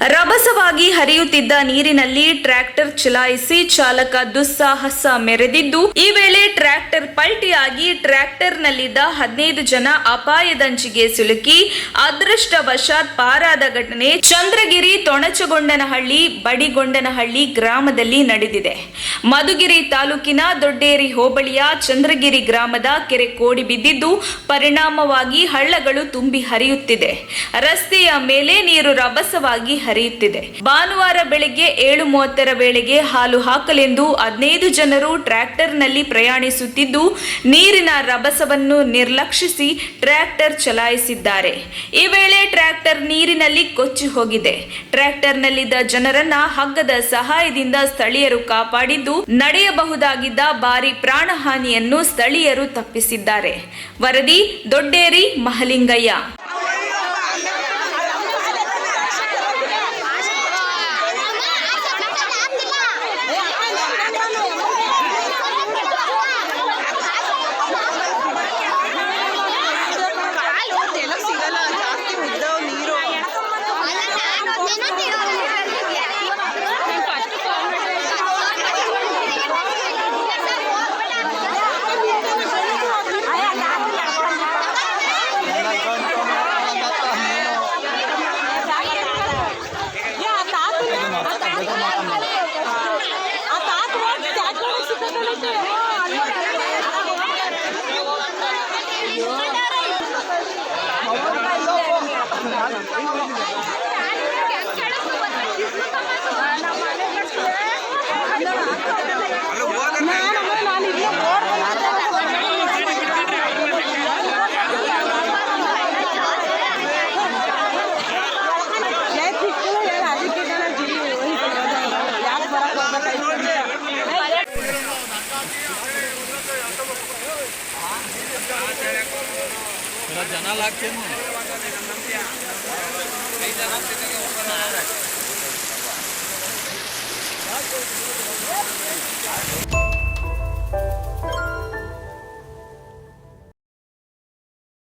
ರಭಸವಾಗಿ ಹರಿಯುತ್ತಿದ್ದ ನೀರಿನಲ್ಲಿ ಟ್ರ್ಯಾಕ್ಟರ್ ಚಲಾಯಿಸಿ ಚಾಲಕ ದುಸ್ಸಾಹಸ ಮೆರೆದಿದ್ದು, ಈ ವೇಳೆ ಟ್ರ್ಯಾಕ್ಟರ್ ಪಲ್ಟಿಯಾಗಿ ಟ್ರ್ಯಾಕ್ಟರ್ನಲ್ಲಿದ್ದ 15 ಜನ ಅಪಾಯದಂಚಿಗೆ ಸಿಲುಕಿ ಅದೃಷ್ಟವಶಾತ್ ಪಾರಾದ ಘಟನೆ ಚಂದ್ರಗಿರಿ ತೊಣಚಗೊಂಡನಹಳ್ಳಿ ಬಡಿಗೊಂಡನಹಳ್ಳಿ ಗ್ರಾಮದಲ್ಲಿ ನಡೆದಿದೆ. ಮಧುಗಿರಿ ತಾಲೂಕಿನ ದೊಡ್ಡೇರಿ ಹೋಬಳಿಯ ಚಂದ್ರಗಿರಿ ಗ್ರಾಮದ ಕೆರೆ ಕೋಡಿ ಬಿದ್ದಿದ್ದು, ಪರಿಣಾಮವಾಗಿ ಹಳ್ಳಗಳು ತುಂಬಿ ಹರಿಯುತ್ತಿದೆ. ರಸ್ತೆಯ ಮೇಲೆ ನೀರು ರಭಸವಾಗಿ ಹರಿಯುತ್ತಿದೆ. ಭಾನುವಾರ ಬೆಳಗ್ಗೆ 7:30 ವೇಳೆಗೆ ಹಾಲು ಹಾಕಲೆಂದು 15 ಜನರು ಟ್ರ್ಯಾಕ್ಟರ್ನಲ್ಲಿ ಪ್ರಯಾಣಿಸುತ್ತಿದ್ದು, ನೀರಿನ ರಭಸವನ್ನು ನಿರ್ಲಕ್ಷಿಸಿ ಟ್ರ್ಯಾಕ್ಟರ್ ಚಲಾಯಿಸಿದ್ದಾರೆ. ಈ ವೇಳೆ ಟ್ರ್ಯಾಕ್ಟರ್ ನೀರಿನಲ್ಲಿ ಕೊಚ್ಚಿ ಹೋಗಿದೆ. ಟ್ರ್ಯಾಕ್ಟರ್ನಲ್ಲಿದ್ದ ಜನರನ್ನ ಹಗ್ಗದ ಸಹಾಯದಿಂದ ಸ್ಥಳೀಯರು ಕಾಪಾಡಿದ್ದು, ನಡೆಯಬಹುದಾಗಿದ್ದ ಭಾರಿ ಪ್ರಾಣಹಾನಿಯನ್ನು ಸ್ಥಳೀಯರು ತಪ್ಪಿಸಿದ್ದಾರೆ. ವರದಿ ದೊಡ್ಡೇರಿ ಮಹಲಿಂಗಯ್ಯ. जन लागते